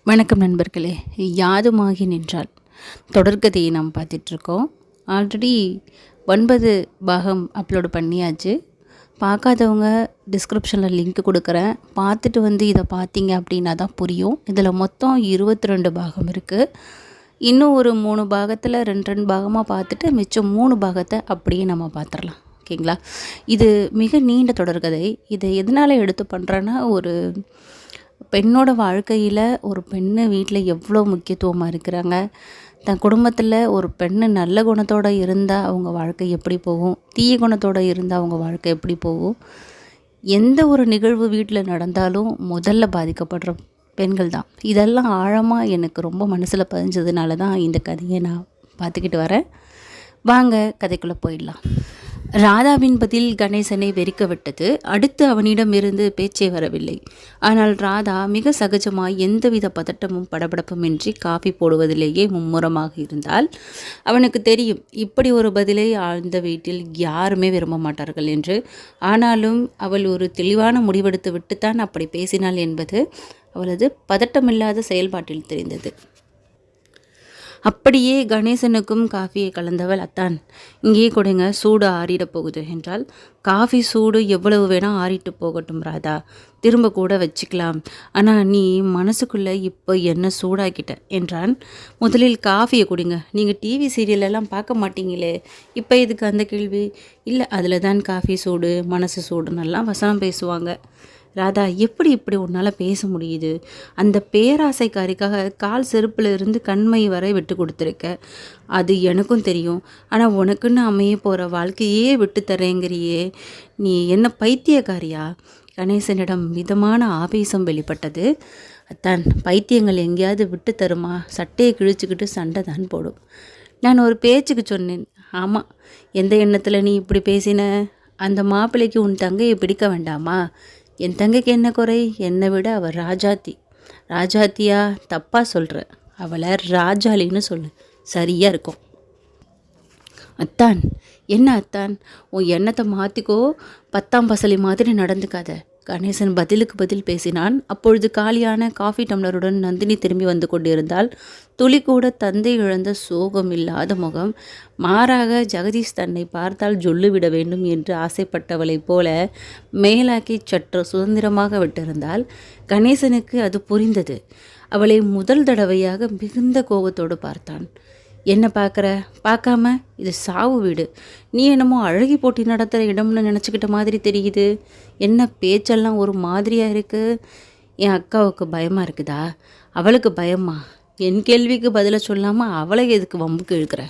வணக்கம் நண்பர்களே. யாதுமாகி நின்றால் தொடர்கதையை நாம் பார்த்துட்ருக்கோம். ஆல்ரெடி 9 பாகம் அப்லோடு பண்ணியாச்சு. பார்க்காதவங்க டிஸ்கிரிப்ஷனில் லிங்க் கொடுக்குறேன். பார்த்துட்டு இதை பார்த்தீங்க அப்படின்னா தான் புரியும். இதில் மொத்தம் 22 பாகம் இருக்குது. இன்னும் ஒரு 3 பாகத்தில் 2 பாகமாக பார்த்துட்டு மிச்சம் 3 பாகத்தை அப்படியே நம்ம பார்த்துடலாம். ஓகேங்களா? இது மிக நீண்ட தொடர்கதை. இதை எதனால் எடுத்து பண்ணுறேன்னா, ஒரு பெண்ணோட வாழ்க்கையில் ஒரு பெண்ணு வீட்டில் எவ்வளோ முக்கியத்துவமாக இருக்கிறாங்க, தன் குடும்பத்தில் ஒரு பெண்ணு நல்ல குணத்தோடு இருந்தால் அவங்க வாழ்க்கை எப்படி போகும், தீய குணத்தோடு இருந்தால் அவங்க வாழ்க்கை எப்படி போகும், எந்த ஒரு நிகழ்வு வீட்டில் நடந்தாலும் முதல்ல பாதிக்கப்படுற பெண்கள் தான். இதெல்லாம் ஆழமாக எனக்கு ரொம்ப மனசில் பதிஞ்சதுனால தான் இந்த கதையை நான் பார்த்துக்கிட்டு வரேன். வாங்க கதைக்குள்ளே போயிடலாம். ராதாவின் பதில் கணேசனை வெறிக்க விட்டது. அடுத்து அவனிடமிருந்து பேச்சே வரவில்லை. ஆனால் ராதா மிக சகஜமாய் எந்தவித பதட்டமும் படபடப்புமின்றி காஃபி போடுவதிலேயே மும்முரமாக இருந்தால் அவனுக்கு தெரியும், இப்படி ஒரு பதிலை ஆழ்ந்த வீட்டில் யாருமே விரும்ப மாட்டார்கள் என்று. ஆனாலும் அவள் ஒரு தெளிவான முடிவெடுத்து விட்டுத்தான் அப்படி பேசினாள் என்பது அவளது பதட்டமில்லாத செயல்பாட்டில் தெரிந்தது. அப்படியே கணேசனுக்கும் காஃபியை கலந்தவள், அத்தான் இங்கேயே கொடுங்க, சூடு ஆறிடப் போகுது என்றால். காஃபி சூடு எவ்வளவு வேணால் ஆறிட்டு போகட்டும் ராதா, திரும்ப கூட வச்சுக்கலாம். ஆனால் நீ மனசுக்குள்ளே இப்போ என்ன சூடாக்கிட்ட என்றான். முதலில் காஃபியை குடிங்க, நீங்கள் டிவி சீரியலெல்லாம் பார்க்க மாட்டீங்களே, இப்போ இதுக்கு அந்த கேள்வி? இல்லை, அதில் தான் காஃபி சூடு மனசு சூடுன்னெல்லாம் வசனம் பேசுவாங்க. ராதா, எப்படி இப்படி உன்னால் பேச முடியுது? அந்த பேராசைக்காரிக்காக கால் செருப்பில் இருந்து கண்மை வரை விட்டு கொடுத்துருக்க, அது எனக்கும் தெரியும். ஆனால் உனக்குன்னு அமைய போகிற வாழ்க்கையே விட்டு தரேங்கிறியே, நீ என்ன பைத்தியக்காரியா? கணேசனிடம் மிதமான ஆவேசம் வெளிப்பட்டது. அத்தான், பைத்தியங்கள் எங்கேயாவது விட்டு தருமா? சட்டையை கிழிச்சுக்கிட்டு சண்டை தான் போடும். நான் ஒரு பேச்சுக்கு சொன்னேன். ஆமாம், எந்த எண்ணத்தில் நீ இப்படி பேசின? அந்த மாப்பிள்ளைக்கு உன் தங்கையை பிடிக்க வேண்டாமா? என் தங்கைக்கு என்ன குறை? என்னை விட அவள் ராஜாத்தி. ராஜாத்தியா? தப்பாக சொல்கிற. அவளை ராஜாலின்னு சொல்லு, சரியாக இருக்கும். அத்தான், என்ன அத்தான், உன் எண்ணத்தை மாற்றிக்கோ, 10ஆம் பசலி மாதிரி நடந்துக்காத. கணேசன் பதிலுக்கு பதில் பேசினான். அப்பொழுது காலியான காஃபி டம்ளருடன் நந்தினி திரும்பி வந்து கொண்டிருந்தால், துளி கூட தந்தை இழந்த சோகம் இல்லாத முகம். மாறாக ஜெகதீஷ் தன்னை பார்த்தால் ஜொல்லுவிட வேண்டும் என்று ஆசைப்பட்டவளைப் போல மேலாக்கி சற்று சுதந்திரமாக விட்டிருந்தால் கணேசனுக்கு அது புரிந்தது. அவளை முதல் தடவையாக மிகுந்த கோபத்தோடு பார்த்தான். என்ன பார்க்குற? பார்க்காம? இது சாவு வீடு. நீ என்னமோ அழகி போட்டி நடத்துகிற இடம்னு நினச்சிக்கிட்ட மாதிரி தெரியுது. என்ன பேச்செல்லாம் ஒரு மாதிரியாக இருக்குது? என் அக்காவுக்கு பயமாக இருக்குதா? அவளுக்கு பயமா? என் கேள்விக்கு பதிலை சொல்லாமல் அவளை எதுக்கு வம்புக்கு இழுக்கிற?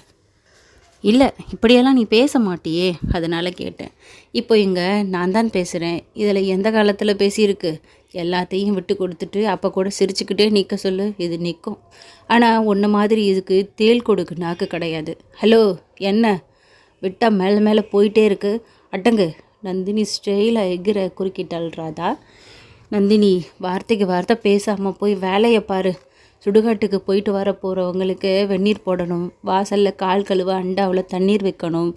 இல்லை, இப்படியெல்லாம் நீ பேச மாட்டியே, அதனால் கேட்டேன். இப்போ இங்கே நான் தான் பேசுகிறேன். இதில் எந்த காலத்தில் பேசியிருக்கு? எல்லாத்தையும் விட்டு கொடுத்துட்டு அப்போ கூட சிரிச்சுக்கிட்டே நிற்க சொல்லு, இது நிற்கும். ஆனால் உன்ன மாதிரி இதுக்கு தேள் கொடுக்கு நாக்கு கிடையாது. ஹலோ, என்ன விட்டால் மேலே மேலே போயிட்டே இருக்கு, அட்டங்கு. நந்தினி ஸ்டைலாக எகிற குறுக்கிட்டாள் ராதா. நந்தினி, வார்த்தைக்கு வார்த்தை பேசாமல் போய் வேலையை பாரு. சுடுகாட்டுக்கு போயிட்டு வர போகிறவங்களுக்கு வெந்நீர் போடணும், வாசலில் கால் கழுவ அண்டாவில் தண்ணீர் வைக்கணும்,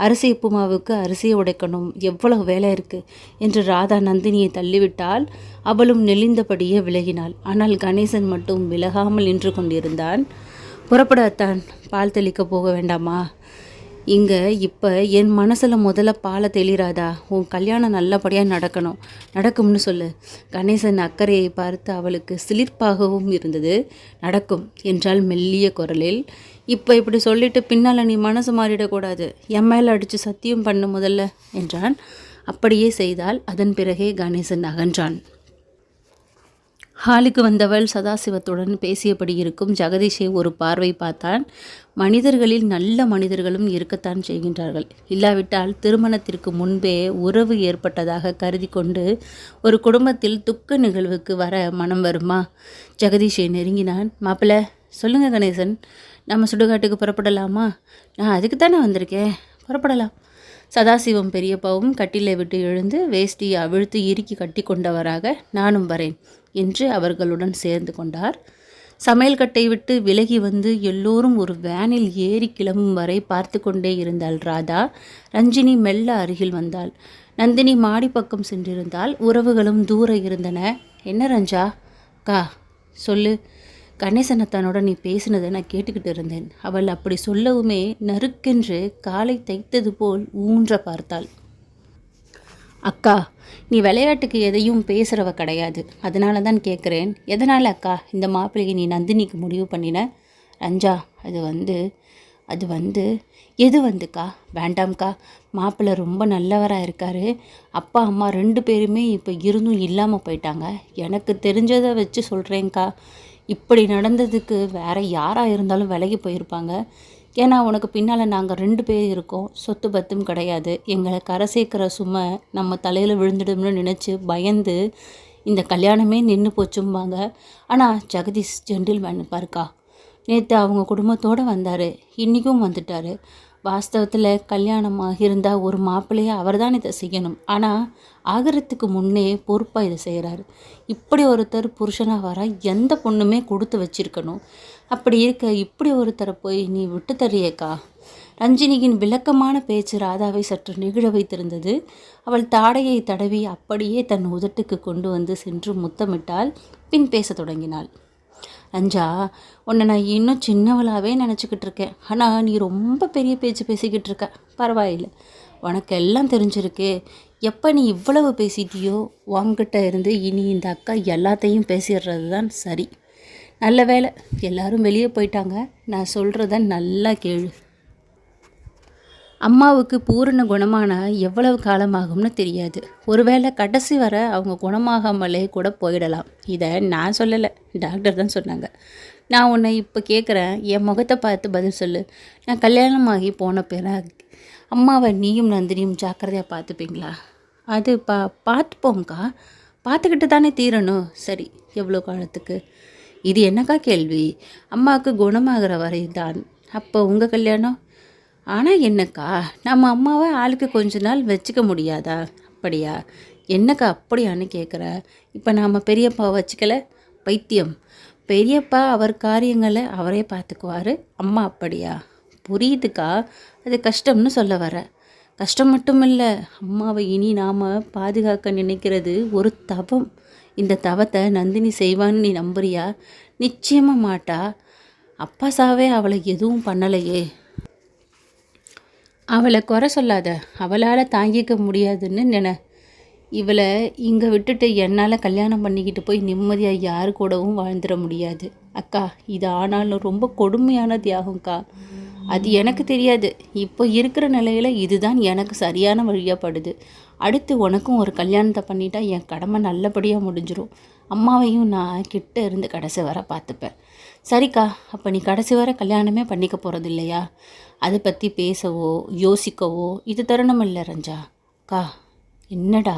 அரிசி உப்புமாவுக்கு அரிசியை உடைக்கணும், எவ்வளோ வேலை இருக்குது என்று ராதா நந்தினியை தள்ளிவிட்டால் அவளும் நெளிந்தபடியே விலகினாள். ஆனால் கணேசன் மட்டும் விலகாமல் நின்று கொண்டிருந்தான். புறப்படத்தான், பால் தெளிக்க போக வேண்டாமா? இங்கே இப்போ என் மனசில் முதல்ல பாலை தெளிராதா? உன் கல்யாணம் நல்லபடியாக நடக்கும்னு சொல்லு. கணேசன் அக்கறையை பார்த்து அவளுக்கு சிலிர்ப்பாகவும் இருந்தது. நடக்கும் என்றால் மெல்லிய குரலில். இப்போ இப்படி சொல்லிட்டு பின்னால் நீ மனசு மாறிடக்கூடாது. என் மேலே அடித்து சத்தியம் பண்ணு முதல்ல என்றான். அப்படியே செய்தால் அதன் பிறகே கணேசன் அகன்றான். ஹாலுக்கு வந்தவள் சதாசிவத்துடன் பேசியபடி இருக்கும் ஜெகதீஷை ஒரு பார்வை பார்த்தான். மனிதர்களில் நல்ல மனிதர்களும் இருக்கத்தான் செய்கின்றார்கள். இல்லாவிட்டால் திருமணத்திற்கு முன்பே உறவு ஏற்பட்டதாக கருதி கொண்டு ஒரு குடும்பத்தில் துக்க நிகழ்வுக்கு வர மனம் வருமா? ஜெகதீஷை நெருங்கினான். மாப்பிள்ளை, சொல்லுங்கள் கணேசன், நம்ம சுடுகாட்டுக்கு புறப்படலாமா? நான் அதுக்கு தானே வந்திருக்கேன், புறப்படலாம். சதாசிவம் பெரியப்பாவும் கட்டிலை விட்டு எழுந்து வேஷ்டியை அவிழ்த்து இறுக்கி கட்டி கொண்டவராக நானும் வரேன் என்று அவர்களுடன் சேர்ந்து கொண்டார். சமையல் கட்டை விட்டு விலகி வந்து எல்லோரும் ஒரு வேனில் ஏறி கிளம்பும் வரை பார்த்து கொண்டே இருந்தாள் ராதா. ரஞ்சினி மெல்ல அருகில் வந்தாள். நந்தினி மாடி பக்கம் சென்றிருந்தால் உறவுகளும் தூர இருந்தன. என்ன ரஞ்சா? கா சொல்லு. கணேசனத்தானோட நீ பேசினதை நான் கேட்டுக்கிட்டு இருந்தேன். அவள் அப்படி சொல்லவுமே நறுக்கென்று காலை தைத்தது போல் ஊன்ற பார்த்தாள். அக்கா, நீ விளையாட்டுக்கு எதையும் பேசுகிறவ கிடையாது. அதனால தான் கேட்குறேன். எதனால் அக்கா இந்த மாப்பிள்ளையை நீ நந்தினிக்கு முடிவு பண்ணின? ரஞ்சா, அது வந்து எது வந்துக்கா? வேண்டாம்க்கா, மாப்பிள்ளை ரொம்ப நல்லவராக இருக்கார். அப்பா அம்மா 2 பேருமே இப்போ இருந்தும் இல்லாமல் போயிட்டாங்க. எனக்கு தெரிஞ்சதை வச்சு சொல்கிறேங்க்கா. இப்படி நடந்ததுக்கு வேற யாராக இருந்தாலும் விலகி போயிருப்பாங்க. ஏன்னா உனக்கு பின்னால் நாங்கள் 2 பேர் இருக்கோம். சொத்து பத்தும் கிடையாது. எங்களை கரை சேர்க்குற சுமை நம்ம தலையில் விழுந்துடும்னு நினச்சி பயந்து இந்த கல்யாணமே நின்று போச்சும்பாங்க. ஆனால் ஜெகதீஷ் ஜென்டில்மேன் பாருக்கா, நேற்று அவங்க குடும்பத்தோடு வந்தார், இன்றைக்கும் வந்துட்டார். வாஸ்தவத்தில் கல்யாணமாக இருந்தால் ஒரு மாப்பிள்ளையை அவர் தான் இதை செய்யணும். ஆனால் ஆகிறதுக்கு முன்னே பொறுப்பாக இதை செய்கிறாரு. இப்படி ஒருத்தர் புருஷனாக வர எந்த பொண்ணுமே கொடுத்து வச்சிருக்கணும். அப்படி இருக்க இப்படி ஒருத்தரை போய் நீ விட்டு தறியேக்கா. ரஞ்சினியின் விளக்கமான பேச்சு ராதாவை சற்று நெகிழ வைத்திருந்தது. அவள் தாடையை தடவி அப்படியே தன் உதட்டுக்கு கொண்டு வந்து சென்று முத்தமிட்டால் பின் பேச தொடங்கினாள். ரஞ்சா, உன்னை நான் இன்னும் சின்னவளாகவே நினச்சிக்கிட்டு இருக்கேன். ஆனால் நீ ரொம்ப பெரிய பேச்சு பேசிக்கிட்டு இருக்க. பரவாயில்லை, உனக்கு எல்லாம் தெரிஞ்சிருக்கு. எப்போ நீ இவ்வளவு பேசிட்டியோ உங்ககிட்ட இருந்து இனி இந்த அக்கா எல்லாத்தையும் பேசிடுறது தான் சரி. நல்ல வேலை, எல்லாரும் வெளியே போயிட்டாங்க. நான் சொல்கிறத நல்லா கேளு. அம்மாவுக்கு பூரண குணமான எவ்வளவு காலமாகும்னு தெரியாது. ஒருவேளை கடைசி வர அவங்க குணமாகாமலே கூட போயிடலாம். இதை நான் சொல்லலை, டாக்டர் தான் சொன்னாங்க. நான் உன்னை இப்போ கேட்குறேன், என் முகத்தை பார்த்து பதில் சொல்லு. நான் கல்யாணமாகி போன பிறகு அம்மாவை நீயும் நந்தினியும் ஜாக்கிரதையாக பார்த்துப்பீங்களா? அது பார்த்துப்போம்க்கா. பார்த்துக்கிட்டு தானே தீரணும். சரி, எவ்வளோ காலத்துக்கு? இது என்னக்கா கேள்வி? அம்மாவுக்கு குணமாகிற வரை தான். அப்போ உங்கள் கல்யாணம்? ஆனால் என்னக்கா, நம்ம அம்மாவை ஆளுக்கு கொஞ்ச நாள் வச்சுக்க முடியாதா? அப்படியா? என்னக்கா அப்படியான்னு கேட்குற? இப்போ நாம் பெரியப்பா வச்சுக்கல? பைத்தியம். பெரியப்பா அவர் காரியங்களை அவரே பார்த்துக்குவார். அம்மா அப்படியா? புரியுதுக்கா, அது கஷ்டம்னு சொல்ல வர. கஷ்டம் மட்டும் இல்லை, அம்மாவை இனி நாம் பாதுகாக்க நினைக்கிறது ஒரு தவம். இந்த தவத்தை நந்தினி செய்வான்னு நீ நம்புறியா? நிச்சயமாக மாட்டா. அப்பா சாவே அவளை எதுவும் பண்ணலையே. அவளை குறை சொல்லாத. அவளால் தாங்கிக்க முடியாதுன்னு இவளை இங்கே விட்டுட்டு என்னால் கல்யாணம் பண்ணிக்கிட்டு போய் நிம்மதியாக யாரு கூடவும் வாழ்ந்துட முடியாது. அக்கா, இது ஆனாலும் ரொம்ப கொடுமையான தியாகம்க்கா. அது எனக்கு தெரியாது. இப்போ இருக்கிற நிலையில் இதுதான் எனக்கு சரியான வழியாகப்படுது. அடுத்து உனக்கும் ஒரு கல்யாணத்தை பண்ணிட்டா என் கடமை நல்லபடியாக முடிஞ்சிடும். அம்மாவையும் நான் கிட்ட இருந்து கடைசி வர பார்த்துப்பேன். சரிக்கா, அப்போ நீ கடைசி வர கல்யாணமே பண்ணிக்க போகிறது இல்லையா? அதை பற்றி பேசவோ யோசிக்கவோ இது தருணம் இல்லை ரஞ்சா. அக்கா, என்னடா,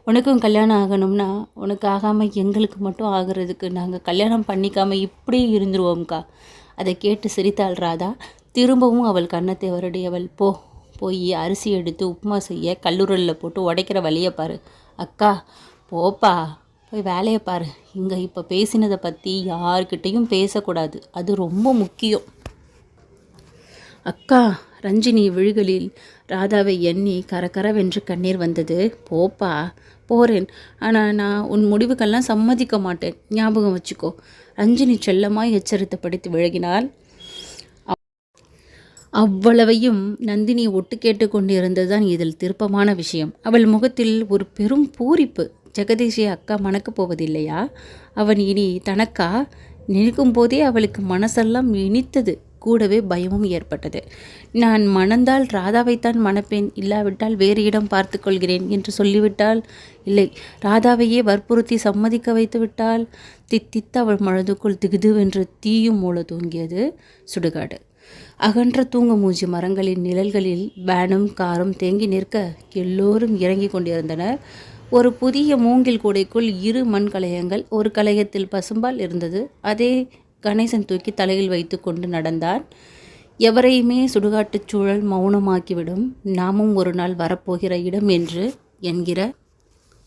உனக்கும் கல்யாணம் ஆகணும்னா உனக்கு ஆகாமல் எங்களுக்கு மட்டும் ஆகிறதுக்கு நாங்கள் கல்யாணம் பண்ணிக்காமல் இப்படி இருந்துருவோம்க்கா. அதை கேட்டு சிரித்தாள் ராதா. திரும்பவும் அவள் கன்னத்தை வருடியவள், போய் அரிசி எடுத்து உப்புமா செய்ய கல்லூரலில் போட்டு உடைக்கிற வழியை பாரு. அக்கா, போப்பா, போய் வேலையை பாரு. இங்கே இப்போ பேசினதை பற்றி யார்கிட்டையும் பேசக்கூடாது. அது ரொம்ப முக்கியம். அக்கா, ரஞ்சினி விழிகளில் ராதாவை எண்ணி கரகரவென்று கண்ணீர் வந்தது. போப்பா, போகிறேன். ஆனால் நான் உன் முடிவுக்கெல்லாம் சம்மதிக்க மாட்டேன், ஞாபகம் வச்சுக்கோ. ரஞ்சினி செல்லமாய் எச்சரித்து படித்து விலகினாள். அவ்வளவையும் நந்தினி ஒட்டு கேட்டு கொண்டிருந்தது தான் இதில் திருப்பமான விஷயம். அவள் முகத்தில் ஒரு பெரும் பூரிப்பு. ஜெகதீஷை அக்கா மணக்கப் போவதில்லையா? அவன் இனி தனக்கா? நினைக்கும் போதே அவளுக்கு மனசெல்லாம் இனித்தது. கூடவே பயமும் ஏற்பட்டது. நான் மணந்தால் ராதாவைத்தான் மணப்பேன், இல்லாவிட்டால் வேறு இடம் பார்த்து கொள்கிறேன் என்று சொல்லிவிட்டால், இல்லை ராதாவையே வற்புறுத்தி சம்மதிக்க வைத்து விட்டால், தித்தித்த அவள் மனதுக்குள் திகுதுவென்று தீயும் மூல தூங்கியது சுடுகாடு. அகன்ற தூங்க மூஞ்சி மரங்களின் நிழல்களில் வேனும் காரும் தேங்கி நிற்க எல்லோரும் இறங்கி கொண்டிருந்தனர். ஒரு புதிய மூங்கில் கூடைக்குள் 2 மண் கலயங்கள், ஒரு கலயத்தில் பசும்பால் இருந்தது. அதே கணேசன் தூக்கி தலையில் வைத்து கொண்டு நடந்தான். எவரையுமே சுடுகாட்டுச் சூழல் மௌனமாக்கிவிடும். நாமும் ஒரு நாள் வரப்போகிற இடம் என்று என்கிற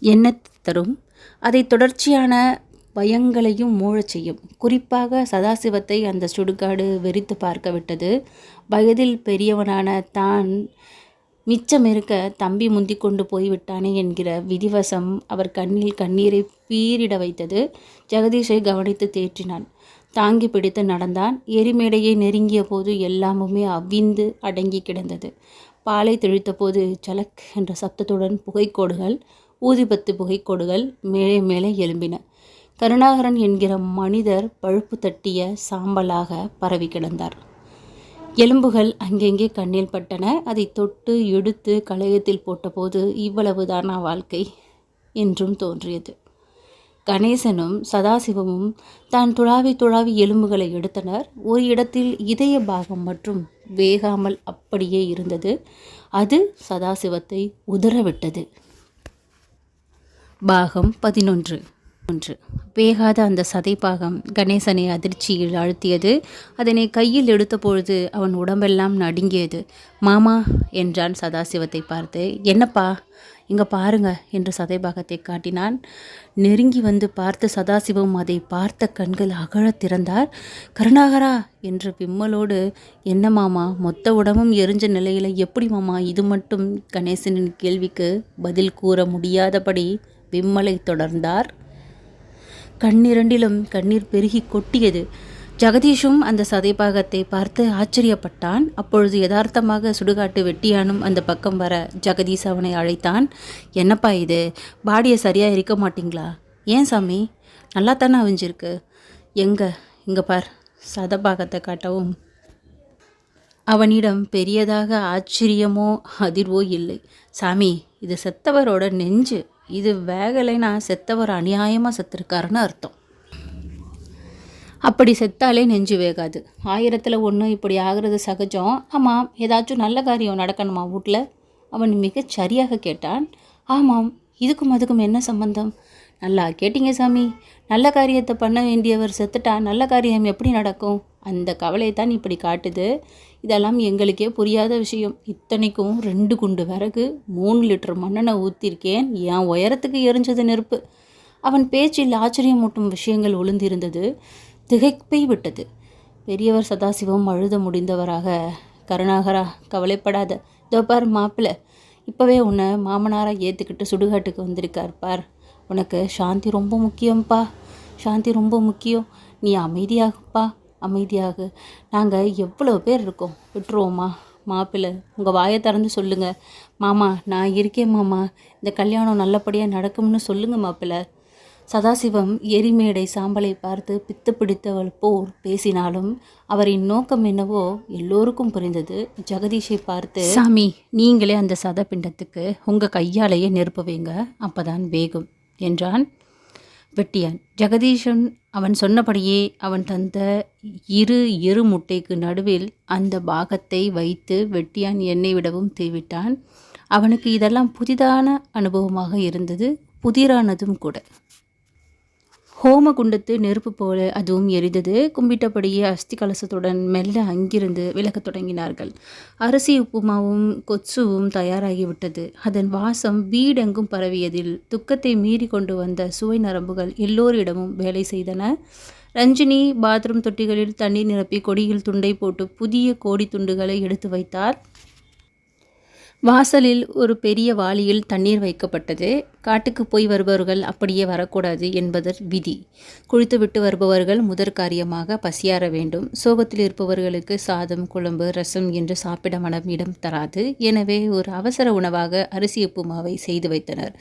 எண்ணத்தை தரும். அதை தொடர்ச்சியான பயங்களையும் மூழச் செய்யும். குறிப்பாக சதாசிவத்தை அந்த சுடுகாடு வெறித்து பார்க்க விட்டது. வயதில் பெரியவனான தான் மிச்சம் இருக்க தம்பி முந்தி கொண்டு போய்விட்டானே என்கிற விதிவசம் அவர் கண்ணில் கண்ணீரை பீரிட வைத்தது. ஜெகதீஷை கவனித்து தேற்றினான். தாங்கி பிடித்து நடந்தான். எரிமேடையை நெருங்கிய போது எல்லாமுமே அவிந்து அடங்கி கிடந்தது. பாலை தெளித்த போது சலக் என்ற சப்தத்துடன் புகைக்கோடுகள், ஊதிபத்து புகைக்கோடுகள் மேலே மேலே எழும்பின. கருணாகரன் என்கிற மனிதர் பழுப்பு தட்டிய சாம்பலாக பரவி கிடந்தார். எலும்புகள் அங்கெங்கே கண்ணில் பட்டன. அதை தொட்டு எடுத்து களையத்தில் போட்டபோது இவ்வளவுதானா வாழ்க்கை என்றும் தோன்றியது. கணேசனும் சதாசிவமும் தான் துழாவி துழாவி எலும்புகளை எடுத்தனர். ஒரு இடத்தில் இதய பாகம் மற்றும் வேகாமல் அப்படியே இருந்தது. அது சதாசிவத்தை உதறவிட்டது. பாகம் 11. வேகாத அந்த சதைப்பாகம் கணேசனை அதிர்ச்சியில் அழுத்தியது. அதனை கையில் எடுத்தபொழுது அவன் உடம்பெல்லாம் நடுங்கியது. மாமா என்றான் சதாசிவத்தை பார்த்து. என்னப்பா, இங்கே பாருங்க என்று சதைபாகத்தை காட்டினான். நெருங்கி வந்து பார்த்து சதாசிவம் அதை பார்த்த கண்கள் அகழத் திறந்தார். கருணாகரா என்ற விம்மலோடு, என்ன மாமா, மொத்த உடம்பும் எரிஞ்ச நிலையில் எப்படி மாமா இது மட்டும்? கணேசனின் கேள்விக்கு பதில் கூற முடியாதபடி விம்மலை தொடர்ந்தார். கண்ணிரண்டிலும் கண்ணீர் பெருகி கொட்டியது. ஜெகதீஷும் அந்த சதைபாகத்தை பார்த்து ஆச்சரியப்பட்டான். அப்பொழுது யதார்த்தமாக சுடுகாட்டு வெட்டியானும் அந்த பக்கம் வர ஜெகதீஷ் அவனை அழைத்தான். என்னப்பா இது, பாடியை சரியாக இருக்க மாட்டிங்களா? ஏன் சாமி, நல்லா தானே அவிஞ்சிருக்கு. இங்கே பார். சதைபாகத்தை காட்டவும் அவனிடம் பெரியதாக ஆச்சரியமோ அதிர்வோ இல்லை. சாமி, இது செத்தவரோட நெஞ்சு. இது வேகலைன்னா செத்தவர் அநியாயமாக செத்துருக்காருன்னு அர்த்தம். அப்படி செத்தாலே நெஞ்சு வேகாது. 1000ல் 1 இப்படி ஆகிறது சகஜம். ஆமாம், ஏதாச்சும் நல்ல காரியம் நடக்கணுமா வீட்டில்? அவன் மிகச் சரியாக கேட்டான். ஆமாம், இதுக்கும் அதுக்கும் என்ன சம்பந்தம்? நல்லா கேட்டீங்க சாமி. நல்ல காரியத்தை பண்ண வேண்டியவர் செத்துட்டா நல்ல காரியம் எப்படி நடக்கும்? அந்த கவலை தான் இப்படி காட்டுது. இதெல்லாம் எங்களுக்கே புரியாத விஷயம். இத்தனைக்கும் 2 குண்டு விறகு, 3 லிட்டர் மண்ணெண்ணெய் ஊற்றிருக்கேன். என் உயரத்துக்கு எரிஞ்சது நெருப்பு. அவன் பேச்சில் ஆச்சரியமூட்டும் விஷயங்கள் ஒளிந்திருந்தது. திகைப்பை விட்டது. பெரியவர் சதாசிவம் அழுத முடிந்தவராக, கருணாகரா, கவலைப்படாத. இதோ பார் மாப்பிள்ளை, இப்போவே உன்னை மாமனாராக ஏற்றுக்கிட்டு சுடுகாட்டுக்கு வந்திருக்கார் பார். உனக்கு சாந்தி ரொம்ப முக்கியம்ப்பா, சாந்தி ரொம்ப முக்கியம். நீ அமைதியாகுப்பா, அமைதியாகு. நாங்கள் எவ்வளோ பேர் இருக்கோம், விட்டுருவோமா? மாப்பிள்ளை, உங்கள் வாயை திறந்து சொல்லுங்கள். மாமா, நான் இருக்கேன் மாமா. இந்த கல்யாணம் நல்லபடியாக நடக்கும்னு சொல்லுங்கள் மாப்பிள்ளை. சதாசிவம் எரிமேடை சாம்பலை பார்த்து பித்து பிடித்தவள் போர் பேசினாலும் அவரின் நோக்கம் என்னவோ எல்லோருக்கும் புரிந்தது. ஜெகதீஷை பார்த்து, சாமி, நீங்களே அந்த சதப்பிண்டத்துக்கு உங்கள் கையாலேயே நெருப்பு வைங்க, அப்போதான் வேகும் என்றான் வெட்டியான். ஜெகதீஷன் அவன் சொன்னபடியே அவன் தந்த எரு முட்டைக்கு நடுவில் அந்த பாகத்தை வைத்து வெட்டியான் எண்ணெய் விடவும் தீவிட்டான். அவனுக்கு இதெல்லாம் புதிதான அனுபவமாக இருந்தது, புதிரானதும் கூட. ஹோமகுண்டத்து நெருப்பு போல அதுவும் எரிந்தது. கும்பிட்டபடியே அஸ்தி கலசத்துடன் மெல்ல அங்கிருந்து விலகத் தொடங்கினார்கள். அரிசி உப்புமாவும் கொச்சுவும் தயாராகிவிட்டது. அதன் வாசம் வீடெங்கும் பரவியதில் துக்கத்தை மீறி கொண்டு வந்த சுவை நரம்புகள் எல்லோரிடமும் வேலை செய்தன. ரஞ்சினி பாத்ரூம் தொட்டிகளில் தண்ணீர் நிரப்பி கொடியில் துண்டை போட்டு புதிய கோடி துண்டுகளை எடுத்து வைத்தார். வாசலில் ஒரு பெரிய வாளியில் தண்ணீர் வைக்கப்பட்டது. காட்டுக்கு போய் வருபவர்கள் அப்படியே வரக்கூடாது என்பதர் விதி. குளித்துவிட்டு வருபவர்கள் முதற் காரியமாக பசியாற வேண்டும். சோகத்தில் இருப்பவர்களுக்கு சாதம், குழம்பு, ரசம் என்று சாப்பிட மனம் இடம் தராது. எனவே ஒரு அவசர உணவாக அரிசி உப்புமாவை செய்து வைத்தனர்.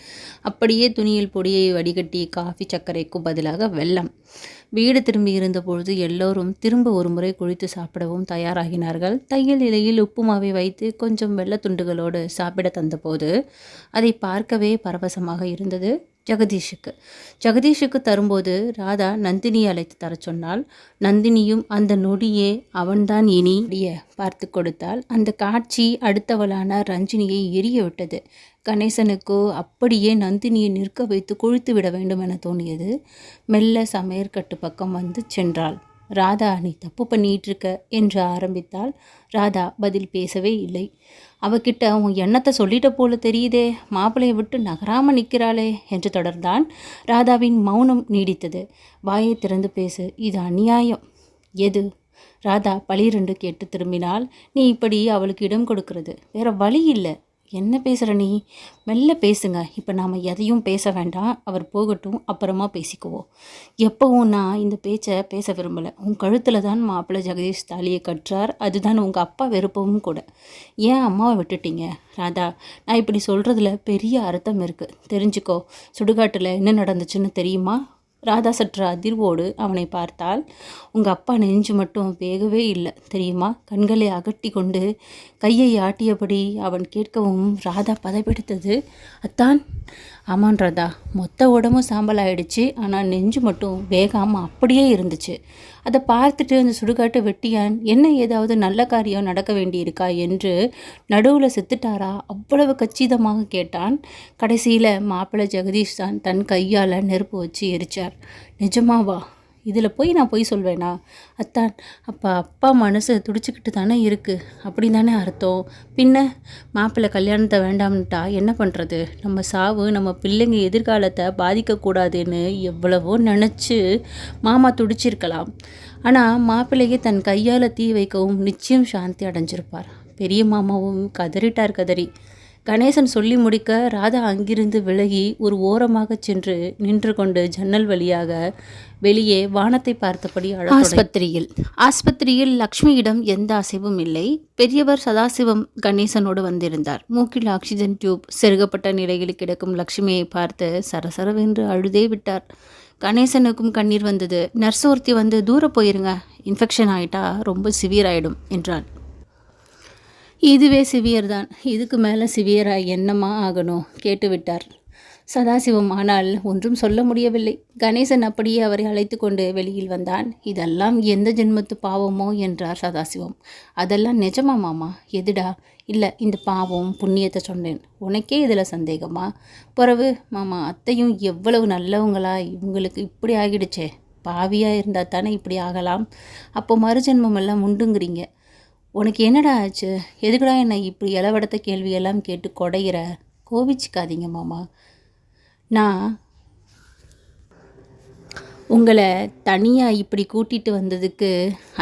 அப்படியே துணியில் பொடியை வடிகட்டி காஃபி சர்க்கரைக்கு பதிலாக வெல்லம். வீடு திரும்பி இருந்தபொழுது எல்லோரும் திரும்ப ஒரு முறை குளித்து சாப்பிடவும் தயாராகினார்கள். தையல் இலையில் உப்புமாவை வைத்து கொஞ்சம் வெள்ளத்துண்டுகளோடு சாப்பிட தந்தபோது அதை பார்க்கவே பரவசமாக இருந்தது ஜெகதீஷுக்கு தரும்போது ராதா நந்தினியை அழைத்து தர சொன்னாள். நந்தினியும் அந்த நொடியே அவன்தான் இனி பார்த்து கொடுத்தாள். அந்த காட்சி அடுத்தவளான ரஞ்சினியை எரிய விட்டது. கணேசனுக்கோ அப்படியே நந்தினியை நிற்க வைத்து கொழுத்து விட வேண்டும் என தோணியது. மெல்ல சமையற்கட்டு பக்கம் வந்து சென்றாள். ராதா, நீ தப்பு பண்ணிட்டு இருக்க என்று ஆரம்பித்தாள். ராதா பதில் பேசவே இல்லை. அவகிட்ட உன் எண்ணத்தை சொல்லிட்ட போல தெரியுதே, மாப்பிள்ளையை விட்டு நகராமல் நிற்கிறாளே என்று தொடர்ந்தான். ராதாவின் மௌனம் நீடித்தது. வாயை திறந்து பேசு, இது அநியாயம். எது? ராதா பளிரென்று கேட்டு திரும்பினாள். நீ இப்படி அவளுக்கு இடம் கொடுக்கிறது. வேற வழி இல்லை. என்ன பேசுகிற நீ? மெல்ல பேசுங்க. இப்போ நாம் எதையும் பேச வேண்டாம். அவர் போகட்டும், அப்புறமா பேசிக்குவோம். எப்போவும் நான் இந்த பேச்சை பேச விரும்பலை. உன் கழுத்தில் தான் மாப்பிள்ளை ஜெகதீஷ் தாலியை கற்றார். அதுதான் உங்கள் அப்பா விருப்பமும் கூட. ஏன் அம்மாவை விட்டுட்டீங்க? ராதா, நான் இப்படி சொல்கிறதுல பெரிய அர்த்தம் இருக்குது. தெரிஞ்சுக்கோ. சுடுகாட்டில் என்ன நடந்துச்சுன்னு தெரியுமா? ராதா சற்று அதிர்வோடு அவனை பார்த்தாள். உங்கள் அப்பா நெஞ்சு மட்டும் வேகவே இல்லை தெரியுமா? கண்களை அகட்டி கொண்டு கையை ஆட்டியபடி அவன் கேட்கவும் ராதா பதைபெடுத்தது. அத்தான். ஆமான் ராதா, மொத்த உடம்பும் சாம்பல் ஆயிடுச்சு. ஆனால் நெஞ்சு மட்டும் வேகாமல் அப்படியே இருந்துச்சு. அதை பார்த்துட்டு அந்த சுடுகாட்டு வெட்டியான் என்ன ஏதாவது நல்ல காரியம் நடக்க வேண்டியிருக்கா என்று நடுவில் செத்துட்டாரா அவ்வளவு கச்சிதமாக கேட்டான். கடைசியில் மாப்பிள்ளை ஜெகதீஷ் தான் தன் கையால் நெருப்பு வச்சு எரிச்சார். நிஜமாவா? இதில் போய் நான் போய் சொல்வேனா? அத்தான், அப்பா மனசு துடிச்சிக்கிட்டு தானே இருக்குது. அப்படி தானே அர்த்தம். பின்ன மாப்பிள்ளை கல்யாணத்தை வேண்டாம்னுட்டா என்ன பண்ணுறது? நம்ம சாவு நம்ம பிள்ளைங்க எதிர்காலத்தை பாதிக்கக்கூடாதுன்னு எவ்வளவோ நினச்சி மாமா துடிச்சிருக்கலாம். ஆனால் மாப்பிள்ளையை தன் கையால் தீ வைக்கவும் நிச்சயம் சாந்தி அடைஞ்சிருப்பார். பெரிய மாமாவும் கதறி. கணேசன் சொல்லி முடிக்க ராதா அங்கிருந்து விலகி ஒரு ஓரமாக சென்று நின்று கொண்டு ஜன்னல் வழியாக வெளியே வானத்தை பார்த்தபடி ஆஸ்பத்திரியில் லக்ஷ்மியிடம் எந்த அசைவும் இல்லை. பெரியவர் சதாசிவம் கணேசனோடு வந்திருந்தார். மூக்கில் ஆக்சிஜன் டியூப் செருகப்பட்ட நிலையில் கிடக்கும் லக்ஷ்மியை பார்த்து சரசரவென்று அழுதே விட்டார். கணேசனுக்கும் கண்ணீர் வந்தது. நர்ஸ் ஒருத்தி வந்து தூர போயிருங்க, இன்ஃபெக்ஷன் ஆகிட்டா ரொம்ப சிவியர் ஆகிடும் என்றாள். இதுவே சிவியர் தான், இதுக்கு மேலே சிவியராக என்னமா ஆகணும் கேட்டுவிட்டார் சதாசிவம். ஆனால் ஒன்றும் சொல்ல முடியவில்லை. கணேசன் அப்படியே அவரை அழைத்து கொண்டு வெளியில் வந்தான். இதெல்லாம் எந்த ஜென்மத்து பாவமோ என்றார் சதாசிவம். அதெல்லாம் நிஜமா மாமா? எதுடா? இல்லை, இந்த பாவம் புண்ணியத்தை சொன்னேன். உனக்கே இதில் சந்தேகமா? பிறகு மாமா, அத்தையும் எவ்வளவு நல்லவங்களா, இவங்களுக்கு இப்படி ஆகிடுச்சே. பாவியாக இருந்தால் தானே இப்படி ஆகலாம். அப்போ மறுஜென்மமெல்லாம் உண்டுங்கிறீங்க. உனக்கு என்னடா ஆச்சு? எதுக்குடா என்னை இப்படி இளவடத்த கேள்வியெல்லாம் கேட்டு கொடையிற? கோவிச்சுக்காதீங்க மாமா. நான் உங்களை தனியாக இப்படி கூட்டிகிட்டு வந்ததுக்கு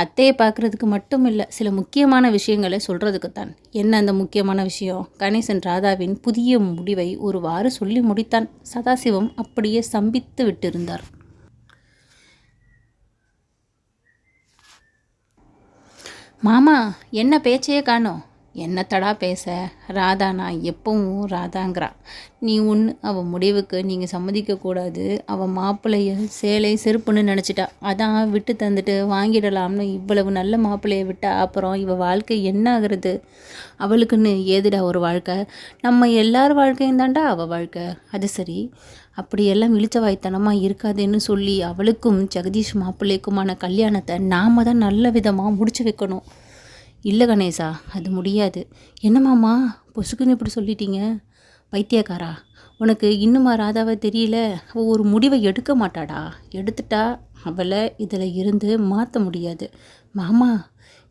அத்தையை பார்க்குறதுக்கு மட்டும் இல்லை, சில முக்கியமான விஷயங்களை சொல்கிறதுக்கு தான். என்ன அந்த முக்கியமான விஷயம்? கணேசன் ராதாவின் புதிய முடிவை ஒருவாறு சொல்லி முடித்தான். சதாசிவம் அப்படியே சம்பித்து விட்டிருந்தார். மாமா, என்ன பேச்சையே காணோம்? என்னத்தடா பேச? ராதா நான் எப்பவும் ராதாங்கிறா. நீ ஒன்று அவள் முடிவுக்கு நீங்கள் சம்மதிக்கக்கூடாது. அவள் மாப்பிள்ளைய சேலை செருப்புன்னு நினச்சிட்டா. அதான் விட்டு தந்துட்டு வாங்கிடலாம்னு இவ்வளவு நல்ல மாப்பிள்ளையை விட்டா அப்புறம் இவள் வாழ்க்கை என்ன ஆகுறது? அவளுக்குன்னு ஏதுடா ஒரு வாழ்க்கை? நம்ம எல்லார் வாழ்க்கையும் தாண்டா அவள் வாழ்க்கை. அது சரி, அப்படியெல்லாம் இழிச்சவாய்த்தனமாக இருக்காதுன்னு சொல்லி அவளுக்கும் ஜெகதீஷ் மாப்பிள்ளைக்குமான கல்யாணத்தை நாம் தான் நல்ல விதமாக முடிச்சு வைக்கணும். இல்லை கணேசா, அது முடியாது. என்னம்மாம்மா பொசுக்குன்னு இப்படி சொல்லிட்டீங்க? பைத்தியக்காரா, உனக்கு இன்னுமா ராதாவை தெரியல? அவள் ஒரு முடிவை எடுக்க மாட்டாடா. எடுத்துட்டா அவளை இதில் இருந்து மாற்ற முடியாது. மாமா,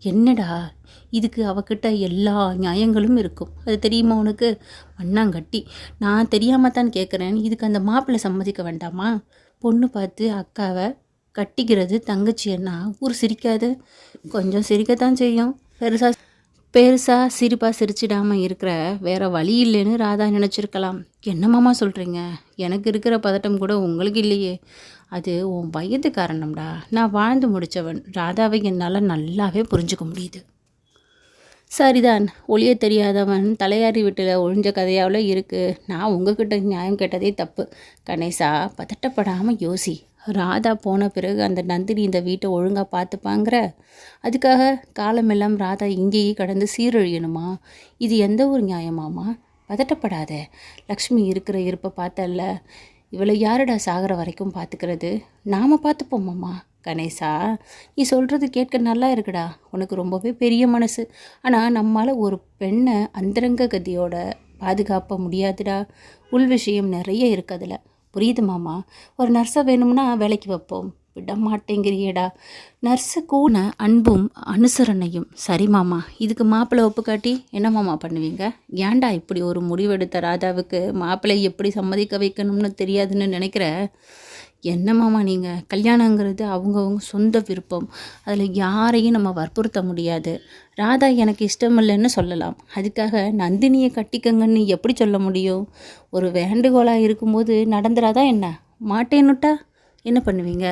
என்னடா இதுக்கு அவகிட்ட எல்லா நியாயங்களும் இருக்கும், அது தெரியுமா உனக்கு? மண்ணாங்கட்டி, நான் தெரியாமல் தான் கேட்குறேன். இதுக்கு அந்த மாப்பிள்ளை சம்மதிக்க வேண்டாமா? பொண்ணு பார்த்து அக்காவை கட்டிக்கிறது தங்கச்சின்னா ஊர் சிரிக்காது? கொஞ்சம் சிரிக்கத்தான் செய்யும். பெருசாக சிரிப்பாக சிரிச்சிடாமல் இருக்கிற வேற வழி இல்லைன்னு ராதா நினச்சிருக்கலாம். என்னமாமா சொல்கிறீங்க? எனக்கு இருக்கிற பதட்டம் கூட உங்களுக்கு இல்லையே. அது உன் வயது காரணம்டா. நான் வாழ்ந்து முடித்தவன். ராதாவை என்னால் நல்லாவே புரிஞ்சுக்க முடியுது. சரிதான், ஒளிய தெரியாதவன் தலையாரி வீட்டில் ஒழிஞ்ச கதையாவில் இருக்குது. நான் உங்ககிட்ட நியாயம் கேட்டதே தப்பு. கணேசா, பதட்டப்படாமல் யோசி. ராதா போன பிறகு அந்த நந்தினி இந்த வீட்டை ஒழுங்காக பார்த்துப்பாங்கிற? அதுக்காக காலமெல்லாம் ராதா இங்கேயே கடந்து சீரழியணுமா? இது எந்த ஒரு நியாயமாமா? பதட்டப்படாத. லக்ஷ்மி இருக்கிற இருப்பை பார்த்தல்ல, இவளை யாருடா சாகிற வரைக்கும் பார்த்துக்கிறது? நாம் பார்த்துப்போமாம்மா. கணேசா, நீ சொல்கிறது கேட்க நல்லா இருக்குடா. உனக்கு ரொம்பவே பெரிய மனசு. ஆனால் நம்மளால் ஒரு பெண்ணை அந்தரங்க கதியோட பாதுகாப்ப முடியாதுடா. உள் விஷயம் நிறைய இருக்குது அதில். புரியுது மாமா. ஒரு நர்ஸை வேணும்னா வேலைக்கு வைப்போம். விட மாட்டேங்கிறியேடா. நர்ஸு கூட அன்பும் அனுசரணையும். சரி மாமா, இதுக்கு மாப்பிள்ளை ஒப்புக்காட்டி என்ன மாமா பண்ணுவீங்க? ஏன்டா இப்படி ஒரு முடிவெடுத்த ராதாவுக்கு மாப்பிள்ளை எப்படி சம்மதிக்க வைக்கணும்னு தெரியாதுன்னு நினைக்கிற? என்ன மாமா நீங்கள், கல்யாணங்கிறது அவங்கவுங்க சொந்த விருப்பம். அதில் யாரையும் நம்ம வற்புறுத்த முடியாது. ராதா எனக்கு இஷ்டம் இல்லைன்னு சொல்லலாம். அதுக்காக நந்தினியை கட்டிக்கங்கன்னு எப்படி சொல்ல முடியும்? ஒரு வேண்டுகோளாக இருக்கும்போது நடந்துராதா என்ன? மாட்டேன்னுட்டா என்ன பண்ணுவீங்க?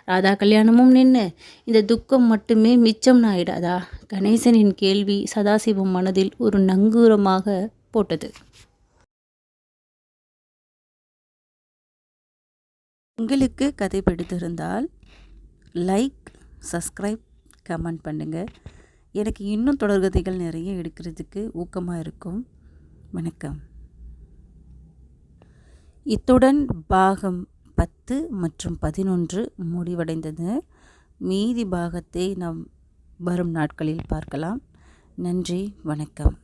ராதா கல்யாணமும் நின்று இந்த துக்கம் மட்டுமே மிச்சம்னு ஆயிடாதா? கணேசனின் கேள்வி சதாசிவம் மனதில் ஒரு நங்கூரமாக போட்டது. உங்களுக்கு கதை பிடித்திருந்தால் லைக், சப்ஸ்கிரைப், கமெண்ட் பண்ணுங்கள். எனக்கு இன்னும் தொடர்கதைகள் நிறைய எடுக்கிறதுக்கு ஊக்கமாக இருக்கும். வணக்கம். இத்துடன் பாகம் 10 மற்றும் 11 முடிவடைந்தது. மீதி பாகத்தை நாம் வரும் நாட்களில் பார்க்கலாம். நன்றி, வணக்கம்.